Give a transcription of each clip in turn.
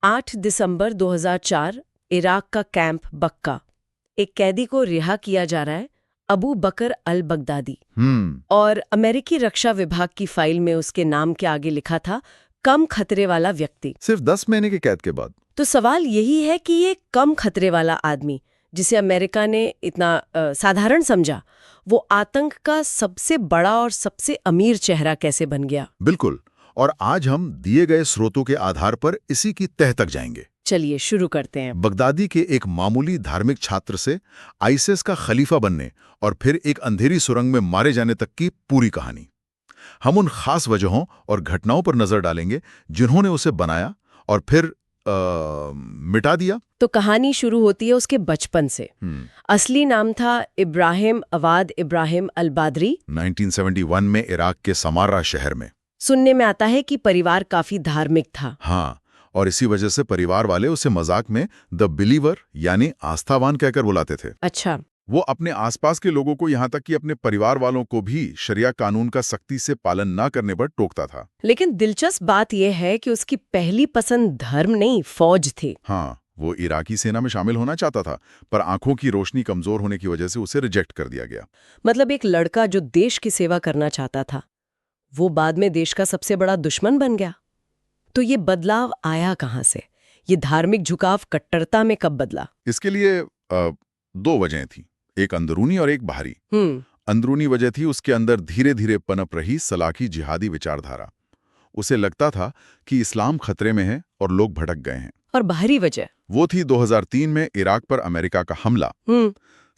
8 दिसंबर 2004 Iraq का camp बक्का। एक कैदी को रिहा किया जा रहा है, अबू बकर अल बगदादी। और अमेरिकी रक्षा विभाग की फाइल में उसके नाम के आगे लिखा था कम खतरे वाला व्यक्ति। सिर्फ 10 महीने की कैद के बाद। तो सवाल यही है कि ये कम खतरे वाला आदमी, जिसे अमेरिका ने इतना साधारण समझा, वो आतंक का सबसे बड़ा और सबसे अमीर चेहरा कैसे बन गया? बिल्कुल। और आज हम दिए गए स्रोतों के आधार पर इसी की तह तक जाएंगे। चलिए शुरू करते हैं। बगदादी के एक मामूली धार्मिक छात्र से आईएसआईएस का खलीफा बनने और फिर एक अंधेरी सुरंग में मारे जाने तक की पूरी कहानी। हम उन खास वजहों और घटनाओं पर नजर डालेंगे जिन्होंने उसे बनाया और फिर मिटा दिया। तो कहानी शुरू होती है उसके बचपन से। असली नाम था इब्राहिम अवाद इब्राहिम अल बादरी। 1971 में इराक के समारा शहर में। सुनने में आता है कि परिवार काफी धार्मिक था। हाँ, और इसी वजह से परिवार वाले उसे मजाक में द बिलीवर यानी आस्थावान कहकर बुलाते थे। अच्छा। वो अपने आसपास के लोगों को यहाँ तक कि अपने परिवार वालों को भी शरिया कानून का सख्ती से पालन न करने पर टोकता था। लेकिन दिलचस्प बात यह है कि उसकी पहली पसंद धर्म नहीं, फौज थी। हाँ, वो इराकी सेना में शामिल होना चाहता था, पर आंखों की रोशनी कमजोर होने की वजह से उसे रिजेक्ट कर दिया गया। मतलब एक लड़का जो देश की सेवा करना चाहता था, वो बाद में देश का सबसे बड़ा दुश्मन बन गया। तो ये बदलाव आया कहाँ से? ये धार्मिक झुकाव कट्टरता में कब बदला? इसके लिए 2 वजहें थी, एक अंदरूनी और एक बाहरी। अंदरूनी वजह थी उसके अंदर धीरे धीरे पनप रही सलाखी जिहादी विचारधारा। उसे लगता था कि इस्लाम खतरे में है और लोग भटक गए हैं। और बाहरी वजह? वो थी 2003 में इराक पर अमेरिका का हमला।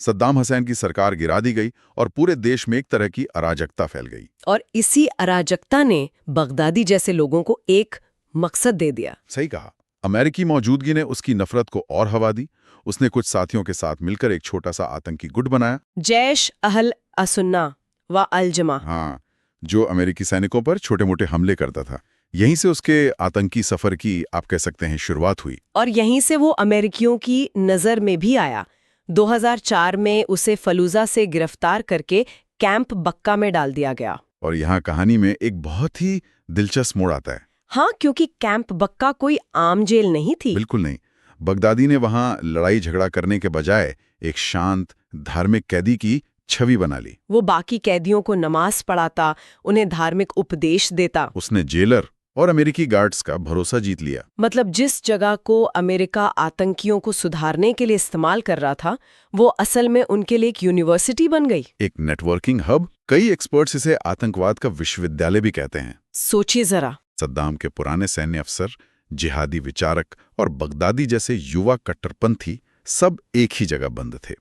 सद्दाम हुसैन की सरकार गिरा दी गई और पूरे देश में एक तरह की अराजकता फैल गई। और इसी अराजकता ने बगदादी जैसे लोगों को एक मकसद दे दिया। सही कहा। अमेरिकी मौजूदगी ने उसकी नफरत को और हवा दी। उसने कुछ साथियों के साथ मिलकर एक छोटा सा आतंकी गुट बनाया, जैश अहल असुन्ना व अल जमा। हाँ, जो अमेरिकी सैनिकों पर छोटे मोटे हमले करता था। यहीं से उसके आतंकी सफर की आप कह सकते हैं शुरुआत हुई। और यहीं से वो अमेरिकियों की नजर में भी आया। 2004 में उसे फलूजा से गिरफ्तार करके कैंप बक्का में डाल दिया गया। और यहाँ कहानी में एक बहुत ही दिलचस्प मोड़ आता है। हाँ, क्योंकि कैंप बक्का कोई आम जेल नहीं थी। बिल्कुल नहीं। बगदादी ने वहां लड़ाई झगड़ा करने के बजाय एक शांत धार्मिक कैदी की छवि बना ली। वो बाकी कैदियों को नमाज पढ़ाता, उन्हें धार्मिक उपदेश देता। उसने जेलर और अमेरिकी गार्ड्स का भरोसा जीत लिया। मतलब जिस जगह को अमेरिका आतंकियों को सुधारने के लिए इस्तेमाल कर रहा था, वो असल में उनके लिए एक यूनिवर्सिटी बन गई, एक नेटवर्किंग हब। कई एक्सपर्ट्स इसे आतंकवाद का विश्वविद्यालय भी कहते हैं। सोचिए जरा। सद्दाम के पुराने सैन्य अफसर, जिहादी विचारक और बगदादी जैसे युवा कट्टरपंथी सब एक ही जगह बंद थे।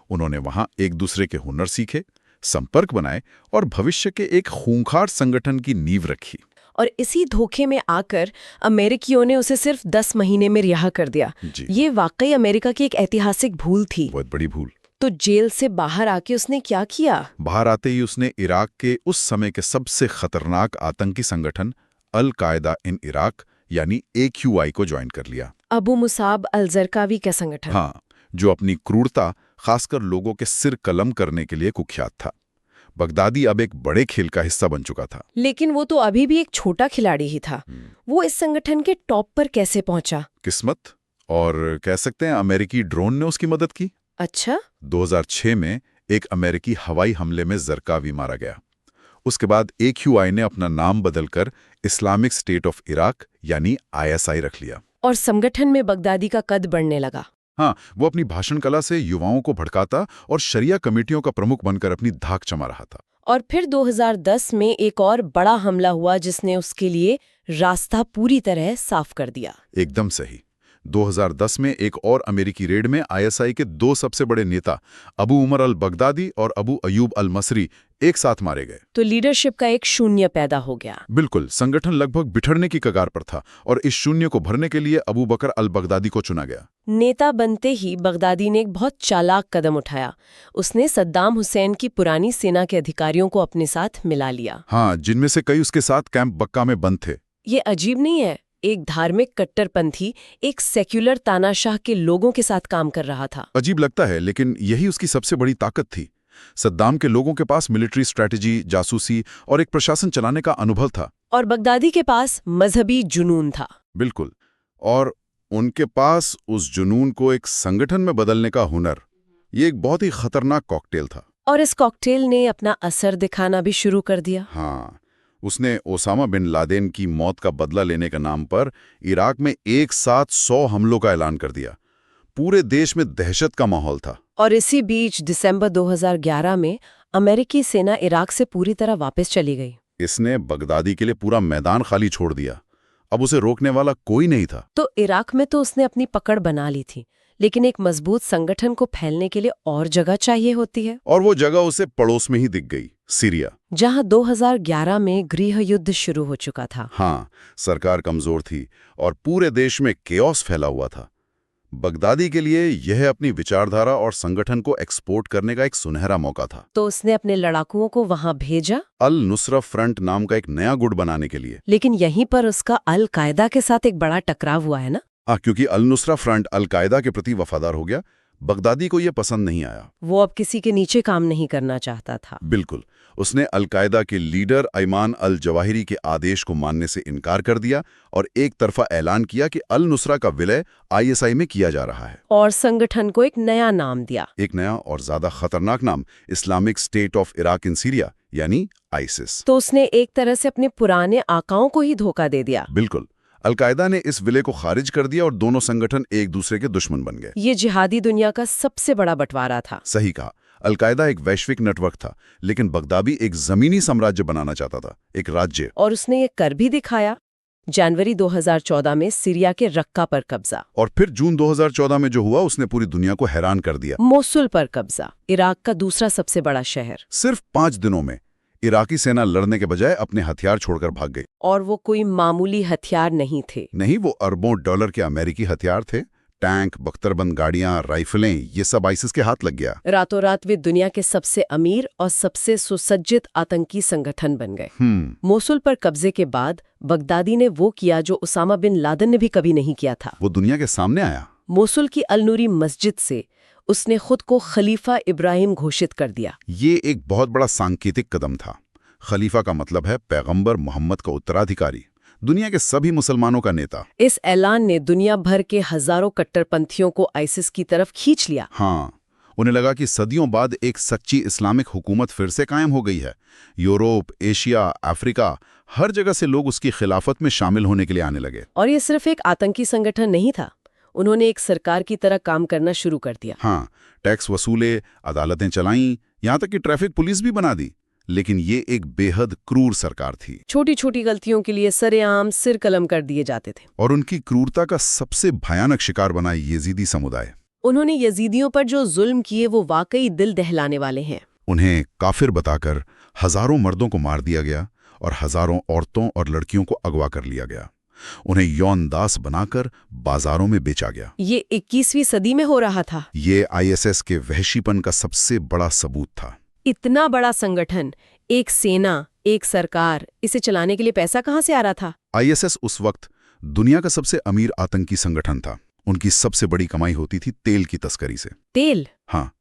उन्होंने वहां एक दूसरे के हुनर सीखे, संपर्क बनाए और भविष्य के एक खूंखार संगठन की नींव रखी। और इसी धोखे में आकर अमेरिकियों ने उसे सिर्फ 10 महीने में रिहा कर दिया। ये वाकई अमेरिका की एक ऐतिहासिक भूल थी। बहुत बड़ी भूल। तो जेल से बाहर आके उसने क्या किया? बाहर आते ही उसने इराक के उस समय के सबसे खतरनाक आतंकी संगठन अल कायदा इन इराक यानी AQI को ज्वाइन कर लिया। अबू मुसाब अल जरकावी का संगठन। हाँ, जो अपनी क्रूरता खासकर लोगों के सिर कलम करने के लिए कुख्यात था। बगदादी अब एक बड़े खेल का हिस्सा बन चुका था। लेकिन वो तो अभी भी एक छोटा खिलाड़ी ही था। वो इस संगठन के टॉप पर कैसे पहुंचा? किस्मत और कह सकते हैं अमेरिकी ड्रोन ने उसकी मदद की। अच्छा। 2006 में एक अमेरिकी हवाई हमले में जरकावी मारा गया। उसके बाद AQI ने अपना नाम बदलकर इस्लामिक स्टेट ऑफ इराक यानी ISI रख लिया। और संगठन में बगदादी का कद बढ़ने लगा। हाँ, वो अपनी भाषण कला से युवाओं को भड़काता और शरिया कमेटियों का प्रमुख बनकर अपनी धाक जमा रहा था। और फिर 2010 में एक और बड़ा हमला हुआ जिसने उसके लिए रास्ता पूरी तरह साफ कर दिया। एकदम सही। 2010 में एक और अमेरिकी रेड में ISI के 2 सबसे बड़े नेता अबू उमर अल बगदादी और अबू अयूब अल मसरी एक साथ मारे गए। तो लीडरशिप का एक शून्य पैदा हो गया। बिल्कुल, संगठन लगभग बिछड़ने की कगार पर था और इस शून्य को भरने के लिए अबू बकर अल बगदादी को चुना गया। नेता बनते ही बगदादी ने एक बहुत चालाक कदम उठाया। उसने सद्दाम हुसैन की पुरानी सेना के अधिकारियों को अपने साथ मिला लिया। हाँ, जिनमें से कई उसके साथ कैंप बक्का में बंद थे। ये अजीब नहीं है? एक धार्मिक कट्टरपंथी एक सेक्युलर तानाशाह के लोगों के साथ काम कर रहा था। अजीब लगता है, लेकिन यही उसकी सबसे बड़ी ताकत थी। सद्दाम के लोगों के पास मिलिट्री स्ट्रेटजी, जासूसी और एक प्रशासन चलाने का अनुभव था। और बगदादी के पास मजहबी जुनून था। बिल्कुल। और उनके पास उस जुनून को एक संगठन में बदलने का हुनर, ये एक बहुत ही खतरनाक कॉकटेल था। और इस कॉकटेल ने अपना असर दिखाना भी शुरू कर दिया। हाँ, उसने ओसामा बिन लादेन की मौत का बदला लेने के नाम पर इराक में एक साथ 100 हमलों का ऐलान कर दिया। पूरे देश में दहशत का माहौल था। और इसी बीच दिसंबर 2011 में अमेरिकी सेना इराक से पूरी तरह वापस चली गई। इसने बगदादी के लिए पूरा मैदान खाली छोड़ दिया। अब उसे रोकने वाला कोई नहीं था। तो इराक में तो उसने अपनी पकड़ बना ली थी, लेकिन एक मजबूत संगठन को फैलने के लिए और जगह चाहिए होती है। और वो जगह उसे पड़ोस में ही दिख गई, सीरिया, जहां 2011 में गृह युद्ध शुरू हो चुका था। हाँ, सरकार कमजोर थी और पूरे देश में केओस फैला हुआ था। बगदादी के लिए यह अपनी विचारधारा और संगठन को एक्सपोर्ट करने का एक सुनहरा मौका था। तो उसने अपने लड़ाकुओं को वहां भेजा, अल नुसरा फ्रंट नाम का एक नया गुट बनाने के लिए। लेकिन यहीं पर उसका अल कायदा के साथ एक बड़ा टकराव हुआ है ना। हाँ, क्योंकि अल नुसरा फ्रंट अल कायदा के प्रति वफादार हो गया। बगदादी को यह पसंद नहीं आया। वो अब किसी के नीचे काम नहीं करना चाहता था। बिल्कुल। उसने अल कायदा के लीडर अयमान अल जवाहिरी के आदेश को मानने से इनकार कर दिया और एक तरफा ऐलान किया कि अल नुसरा का विलय ISI में किया जा रहा है। और संगठन को एक नया नाम दिया, एक नया और ज्यादा खतरनाक नाम, Islamic state of Iraq in Syria, यानी आइसिस। तो उसने एक तरह से अपने पुराने आकाओं को ही धोखा दे दिया। बिल्कुल। अल कायदा ने इस विलय को खारिज कर दिया और दोनों संगठन एक दूसरे के दुश्मन बन गए। ये जिहादी दुनिया का सबसे बड़ा बंटवारा था। सही कहा। अल कायदा एक वैश्विक नेटवर्क था, लेकिन बगदादी एक जमीनी साम्राज्य बनाना चाहता था, एक राज्य। और उसने ये कर भी दिखाया। जनवरी 2014 में सीरिया के रक्का पर कब्जा, और फिर जून 2014 में जो हुआ उसने पूरी दुनिया को हैरान कर दिया। मोसुल पर कब्जा, इराक का दूसरा सबसे बड़ा शहर। सिर्फ 5 दिनों में इराकी सेना लड़ने के बजाय अपने हथियार छोड़कर भाग गई। और वो कोई मामूली हथियार नहीं थे। नहीं, वो अरबों डॉलर के अमेरिकी हथियार थे। टैंक, बख्तरबंद गाड़ियां, राइफलें, ये सब आइसिस के हाथ लग गया। रातों रात वे दुनिया के सबसे अमीर और सबसे सुसज्जित आतंकी संगठन बन गए। मोसुल पर कब्जे के बाद बगदादी ने वो किया जो उसामा बिन लादेन ने भी कभी नहीं किया था। वो दुनिया के सामने आया। मोसुल की अल-नूरी मस्जिद से उसने खुद को खलीफा इब्राहिम घोषित कर दिया। ये एक बहुत बड़ा सांकेतिक कदम था। खलीफा का मतलब है पैगंबर मोहम्मद का उत्तराधिकारी, दुनिया के सभी मुसलमानों का नेता। इस ऐलान ने दुनिया भर के हजारों कट्टरपंथियों को आइसिस की तरफ खींच लिया। हाँ, उन्हें लगा कि सदियों बाद एक सच्ची इस्लामिक हुकूमत फिर से कायम हो गई है। यूरोप, एशिया, अफ्रीका, हर जगह से लोग उसकी खिलाफत में शामिल होने के लिए आने लगे। और ये सिर्फ एक आतंकी संगठन नहीं था, उन्होंने एक सरकार की तरह काम करना शुरू कर दिया। हाँ, टैक्स वसूले, अदालतें चलाईं, यहाँ तक कि ट्रैफिक पुलिस भी बना दी। लेकिन ये एक बेहद क्रूर सरकार थी। छोटी छोटी गलतियों के लिए सरेआम सिर कलम कर दिए जाते थे। और उनकी क्रूरता का सबसे भयानक शिकार बना यजीदी समुदाय। उन्होंने यजीदियों पर जो जुल्म किए वो वाकई दिल दहलाने वाले हैं। उन्हें काफिर बताकर हजारों मर्दों को मार दिया गया और हजारों औरतों और लड़कियों को अगवा कर लिया गया। उन्हें यौन दास बनाकर बाजारों में बेचा गया। ये 21वीं सदी में हो रहा था। ये ISS के वहशीपन का सबसे बड़ा सबूत था। इतना बड़ा संगठन, एक सेना, एक सरकार, इसे चलाने के लिए पैसा कहाँ से आ रहा था? ISS उस वक्त दुनिया का सबसे अमीर आतंकी संगठन था। उनकी सबसे बड़ी कमाई होती थी तेल की तस्करी से। तेल? हाँ,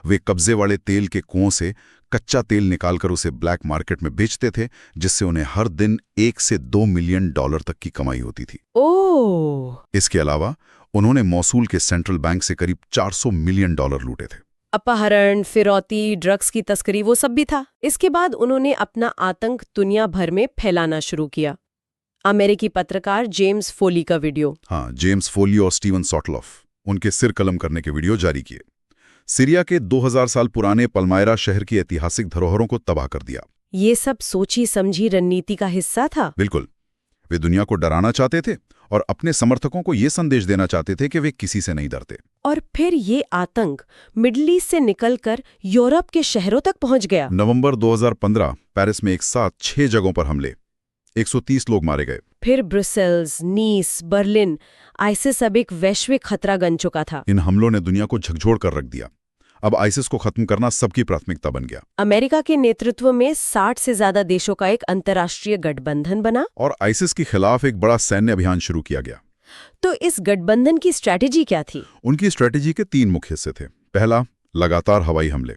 वे कब्जे वाले तेल के कुओं से कच्चा तेल निकालकर उसे ब्लैक मार्केट में बेचते थे, जिससे उन्हें हर दिन 1 से 2 मिलियन डॉलर तक की कमाई होती थी। ओह! इसके अलावा उन्होंने मौसूल के सेंट्रल बैंक से करीब 400 मिलियन डॉलर लूटे थे। अपहरण, फिरौती, ड्रग्स की तस्करी, वो सब भी था। इसके बाद उन्होंने अपना आतंक दुनिया भर में फैलाना शुरू किया। अमेरिकी पत्रकार जेम्स फोली का वीडियो। हाँ, जेम्स फोली और स्टीवन सॉटलॉफ, उनके सिर कलम करने के वीडियो जारी किए। सीरिया के 2000 साल पुराने पल्मायरा शहर की ऐतिहासिक धरोहरों को तबाह कर दिया। ये सब सोची समझी रणनीति का हिस्सा था। बिल्कुल। वे दुनिया को डराना चाहते थे और अपने समर्थकों को ये संदेश देना चाहते थे कि वे किसी से नहीं डरते। और फिर ये आतंक मिडिल ईस्ट से निकलकर यूरोप के शहरों तक पहुंच गया। नवंबर 2015 पेरिस में एक साथ 6 जगहों पर हमले, 130 लोग मारे गए। फिर ब्रुसेल्स, नीस, बर्लिन, आइसिस अब एक वैश्विक खतरा बन चुका था। इन हमलों ने दुनिया को झकझोर कर रख दिया। अब आइसिस को खत्म करना सबकी प्राथमिकता बन गया। अमेरिका के नेतृत्व में 60 से ज्यादा देशों का एक अंतर्राष्ट्रीय गठबंधन बना और आइसिस के खिलाफ एक बड़ा सैन्य अभियान शुरू किया गया। तो इस गठबंधन की स्ट्रैटेजी क्या थी? उनकी स्ट्रैटेजी के 3 मुख्य हिस्से थे। पहला, लगातार हवाई हमले।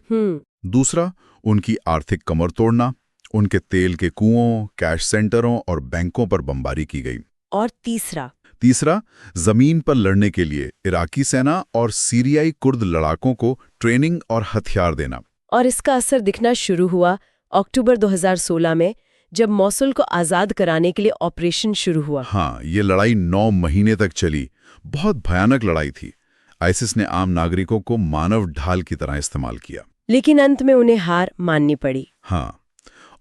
दूसरा, उनकी आर्थिक कमर तोड़ना। उनके तेल के कुओं, कैश सेंटरों और बैंकों पर बमबारी की गई। और तीसरा, जमीन पर लड़ने के लिए इराकी सेना और सीरियाई कुर्द लड़ाकों को ट्रेनिंग और हथियार देना। और इसका असर दिखना शुरू हुआ अक्टूबर 2016 में, जब मौसुल को आज़ाद कराने के लिए ऑपरेशन शुरू हुआ। हाँ, ये लड़ाई 9 महीने तक चली। बहुत भयानक लड़ाई थी। आईसिस ने आम नागरिकों को मानव ढाल की तरह इस्तेमाल किया। लेकिन अंत में उन्हें हार माननी पड़ी। हाँ,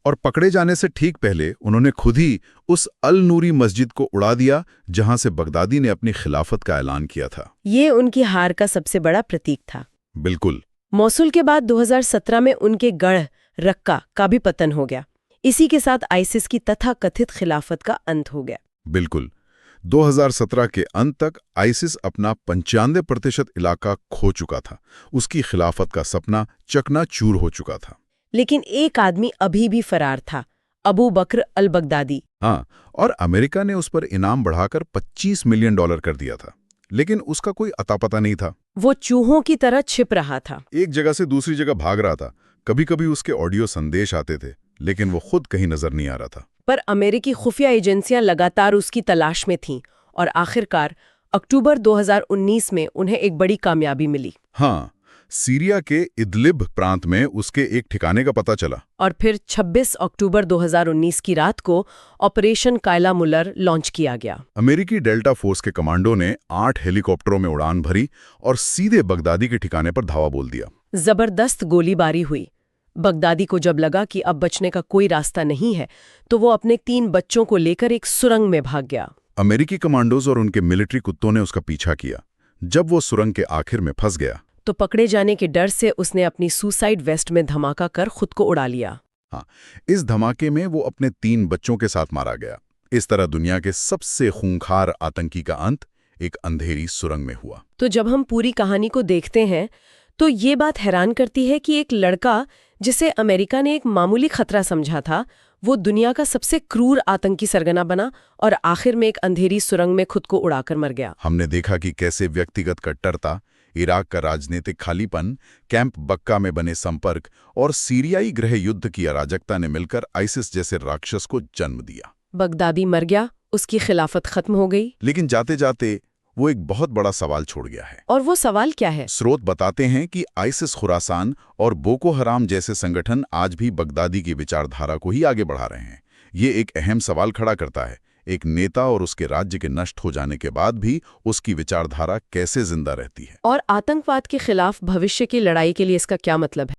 और पकड़े जाने से ठीक पहले उन्होंने खुद ही उस अल नूरी मस्जिद को उड़ा दिया, जहां से बगदादी ने अपनी खिलाफत का ऐलान किया था। ये उनकी हार का सबसे बड़ा प्रतीक था। बिल्कुल। मौसुल के बाद 2017 में उनके गढ़ रक्का का भी पतन हो गया। इसी के साथ आईसिस की तथाकथित खिलाफत का अंत हो गया। बिल्कुल। 2017 के अंत तक आईसिस अपना 95% इलाका खो चुका था। उसकी खिलाफत का सपना चकनाचूर हो चुका था। लेकिन एक आदमी अभी भी फरार था, अबू बकर अल बगदादी। हाँ, और अमेरिका ने उस पर इनाम बढ़ाकर $25 मिलियन कर दिया था। लेकिन उसका कोई अता पता नहीं था। वो चूहों की तरह छिप रहा था। एक जगह से दूसरी जगह भाग रहा था। कभी कभी उसके ऑडियो संदेश आते थे, लेकिन वो खुद कहीं नजर नहीं आ रहा था। पर अमेरिकी खुफिया एजेंसियां लगातार उसकी तलाश में थीं और आखिरकार अक्टूबर 2019 में उन्हें एक बड़ी कामयाबी मिली। हाँ, सीरिया के इदलिब प्रांत में उसके एक ठिकाने का पता चला। और फिर 26 अक्टूबर 2019 की रात को ऑपरेशन कायला मुल्लर लॉन्च किया गया। अमेरिकी डेल्टा फोर्स के कमांडो ने 8 हेलीकॉप्टरों में उड़ान भरी और सीधे बगदादी के ठिकाने पर धावा बोल दिया। जबरदस्त गोलीबारी हुई। बगदादी को जब लगा कि अब बचने का कोई रास्ता नहीं है, तो वो अपने 3 बच्चों को लेकर एक सुरंग में भाग गया। अमेरिकी कमांडोज और उनके मिलिट्री कुत्तों ने उसका पीछा किया। जब वो सुरंग के आखिर में फंस गया, तो पकड़े जाने के डर से उसने अपनी सुसाइड वेस्ट में धमाका कर खुद को उड़ा लिया। हाँ, इस धमाके में वो अपने 3 बच्चों के साथ मारा गया। इस तरह दुनिया के सबसे खूंखार आतंकी का अंत एक अंधेरी सुरंग में हुआ। तो जब हम पूरी कहानी को देखते हैं, तो ये बात हैरान करती है कि एक लड़का जिसे अमेरिका ने एक मामूली खतरा समझा था, वो दुनिया का सबसे क्रूर आतंकी सरगना बना और आखिर में एक अंधेरी सुरंग में खुद को उड़ाकर मर गया। हमने देखा कि कैसे व्यक्तिगत कट्टरता, इराक का राजनीतिक खालीपन, कैंप बक्का में बने संपर्क और सीरियाई गृह युद्ध की अराजकता ने मिलकर आईसिस जैसे राक्षस को जन्म दिया। बगदादी मर गया, उसकी खिलाफत खत्म हो गई। लेकिन जाते जाते वो एक बहुत बड़ा सवाल छोड़ गया है। और वो सवाल क्या है? स्रोत बताते हैं कि आईसिस खुरासान और बोको हराम जैसे संगठन आज भी बगदादी की विचारधारा को ही आगे बढ़ा रहे हैं। ये एक अहम सवाल खड़ा करता है, एक नेता और उसके राज्य के नष्ट हो जाने के बाद भी उसकी विचारधारा कैसे जिंदा रहती है। और आतंकवाद के खिलाफ भविष्य की लड़ाई के लिए इसका क्या मतलब है?